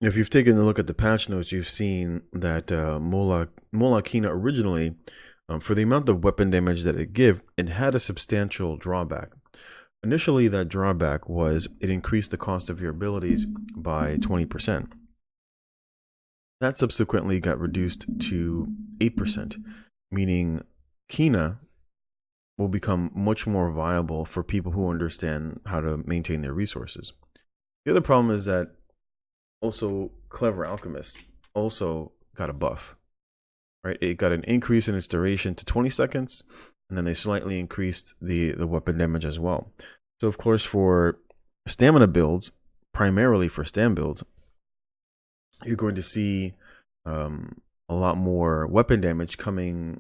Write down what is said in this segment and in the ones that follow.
If you've taken a look at the patch notes, you've seen that Mola Kina originally, for the amount of weapon damage that it had a substantial drawback. Initially, that drawback was it increased the cost of your abilities by 20%. That subsequently got reduced to 8%, meaning Kina will become much more viable for people who understand how to maintain their resources. The other problem is that also Clever Alchemist also got a buff, right? It got an increase in its duration to 20 seconds, and then they slightly increased the weapon damage as well. So of course, for stamina builds, primarily for stam builds, you're going to see a lot more weapon damage coming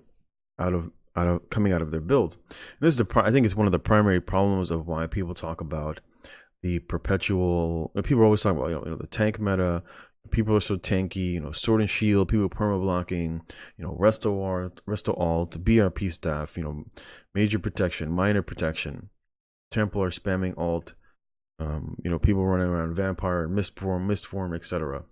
out of their build. And this is I think it's one of the primary problems of why people talk about the perpetual. People always talk about the tank meta. People are so tanky, sword and shield, people perma blocking, resto alt, BRP staff, major protection, minor protection, Templar spamming alt, people running around vampire, mist form, etc.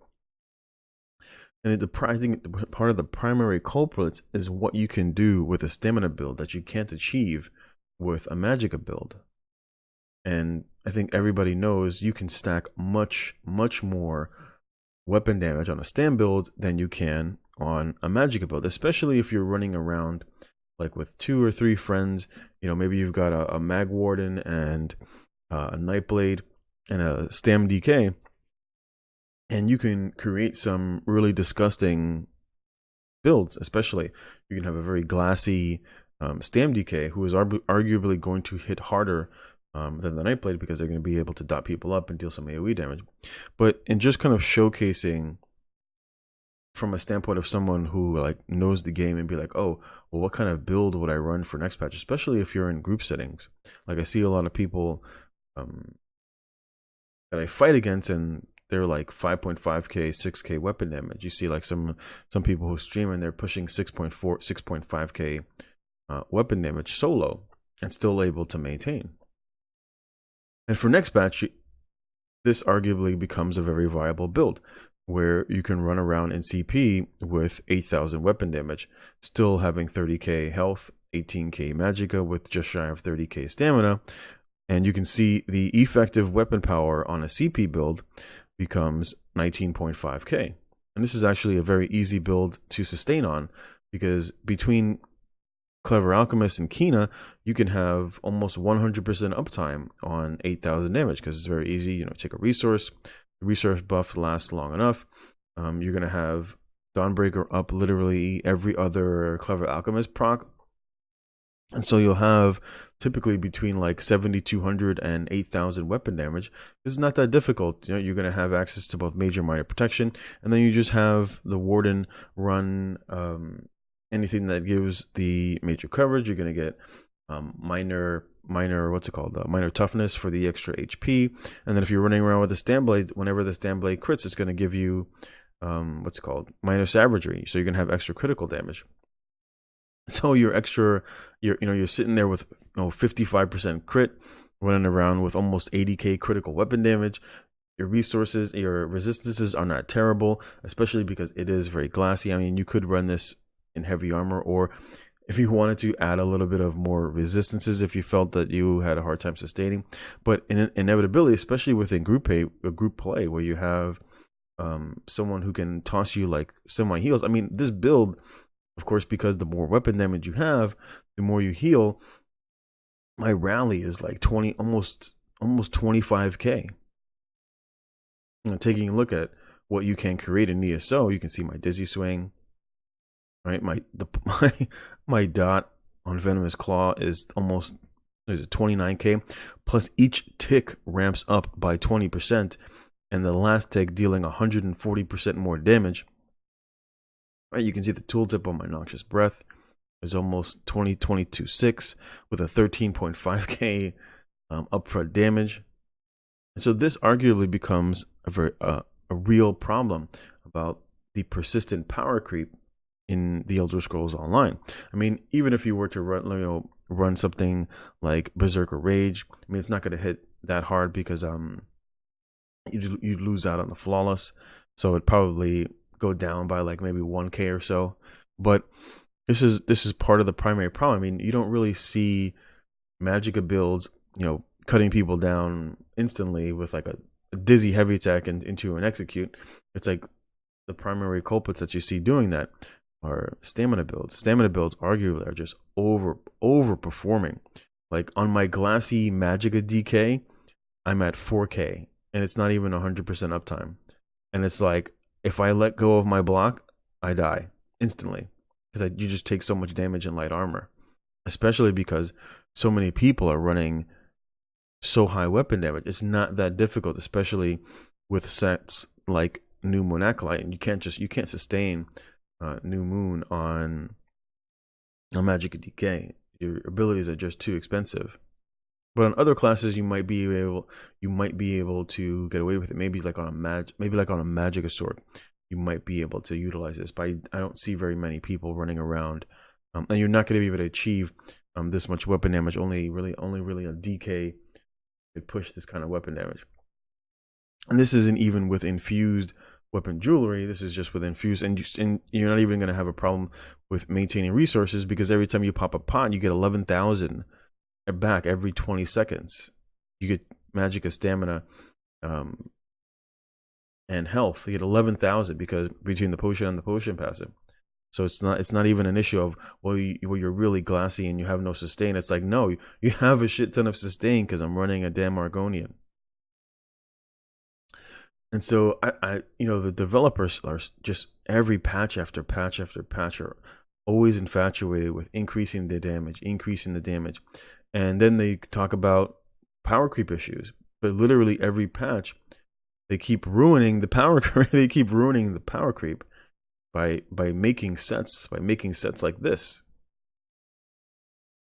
And I think part of the primary culprit is what you can do with a stamina build that you can't achieve with a Magicka build. And I think everybody knows you can stack much, much more weapon damage on a stam build than you can on a Magicka build, especially if you're running around like with 2 or 3 friends. Maybe you've got a Mag Warden and a Nightblade and a Stam DK, and you can create some really disgusting builds. Especially you can have a very glassy Stam DK who is arguably going to hit harder than the Nightblade, because they're going to be able to dot people up and deal some AoE damage. But in just kind of showcasing from a standpoint of someone who like knows the game and be like, oh, well, what kind of build would I run for next patch? Especially if you're in group settings. Like I see a lot of people that I fight against, and they're like 5.5k, 6k weapon damage. You see like some people who stream and they're pushing 6.4, 6.5k weapon damage solo and still able to maintain. And for next patch, this arguably becomes a very viable build where you can run around in CP with 8,000 weapon damage, still having 30k health, 18k Magicka with just shy of 30k stamina. And you can see the effective weapon power on a CP build becomes 19.5k. And this is actually a very easy build to sustain on, because between Clever Alchemist and Kina, you can have almost 100% uptime on 8,000 damage, because it's very easy. Take a resource, the resource buff lasts long enough. You're going to have Dawnbreaker up literally every other Clever Alchemist proc. And so you'll have typically between like 7,200 and 8,000 weapon damage. This is not that difficult. You're going to have access to both major and minor protection. And then you just have the Warden run anything that gives the major coverage. You're going to get minor toughness for the extra HP. And then if you're running around with a Stam Blade, whenever the Stam Blade crits, it's going to give you minor savagery. So you're going to have extra critical damage. So you're sitting there with 55% crit, running around with almost 80k critical weapon damage. Your resources, your resistances are not terrible, especially because it is very glassy. I mean, you could run this in heavy armor, or if you wanted to add a little bit of more resistances if you felt that you had a hard time sustaining. But in inevitability, especially within group play where you have someone who can toss you like semi heals. I mean, this build, of course, because the more weapon damage you have, the more you heal. My rally is like almost 25k. Taking a look at what you can create in ESO, you can see my dizzy swing. Right, my dot on Venomous Claw is almost 29k. Plus each tick ramps up by 20%, and the last tick dealing 140% more damage. Right, you can see the tooltip on my Noxious Breath is almost 22.6 with a 13.5k upfront damage. And so this arguably becomes a real problem about the persistent power creep in the Elder Scrolls Online. I mean, even if you were to run something like Berserker Rage, I mean, it's not going to hit that hard, because you'd lose out on the Flawless. so it'd probably go down by like maybe 1K or so. But this is part of the primary problem. I mean, you don't really see Magicka builds, cutting people down instantly with like a dizzy heavy attack and into an execute. It's like the primary culprits that you see doing that are stamina builds. Stamina builds arguably are just overperforming. Like on my glassy Magicka DK, I'm at 4K and it's not even 100% uptime. And it's like if I let go of my block, I die instantly because you just take so much damage in light armor, especially because so many people are running so high weapon damage. It's not that difficult, especially with sets like New Moon Acolyte, and you can't sustain New Moon on Magicka DK. Your abilities are just too expensive. But on other classes, you might be able to get away with it. Maybe like on a Magicka sword, you might be able to utilize this. But I don't see very many people running around, and you're not going to be able to achieve this much weapon damage. Only really a DK could push this kind of weapon damage. And this isn't even with infused weapon jewelry. This is just with infused, and you're not even going to have a problem with maintaining resources because every time you pop a pot, you get 11,000 back every 20 seconds. You get Magicka stamina and health. You get 11,000 because between the potion and the potion passive. So it's not even an issue of you're really glassy and you have no sustain. It's like, no, you have a shit ton of sustain because I'm running a damn Argonian. And so the developers are just every patch after patch after patch are always infatuated with increasing the damage. And then they talk about power creep issues, but literally every patch they keep ruining the power creep by making sets like this.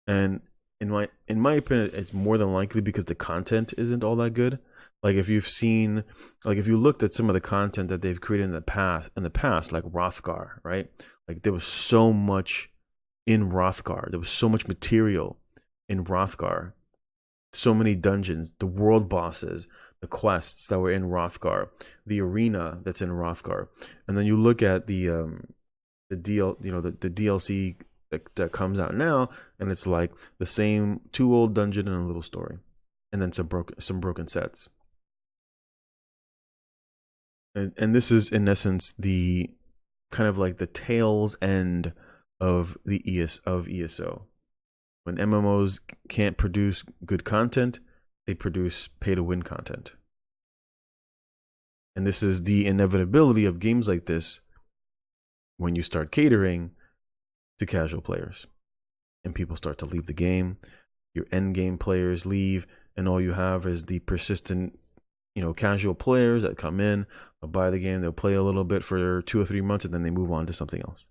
And in my opinion, it's more than likely because the content isn't all that good. Like if you looked at some of the content that they've created in the past, like Rothgar, right? Like there was so much in Rothgar. There was so much material in Rothgar. So many dungeons, the world bosses, the quests that were in Rothgar, the arena that's in Rothgar. And then you look at the DLC that comes out now, and it's like the same 2 old dungeon and a little story. And then some broken sets. And this is in essence the kind of like the tail's end of ESO. When MMOs can't produce good content, they produce pay to win content. And this is the inevitability of games like this when you start catering to casual players. And people start to leave the game, your end game players leave, and all you have is the persistent casual players that come in, they'll buy the game, they'll play a little bit for 2 or 3 months, and then they move on to something else.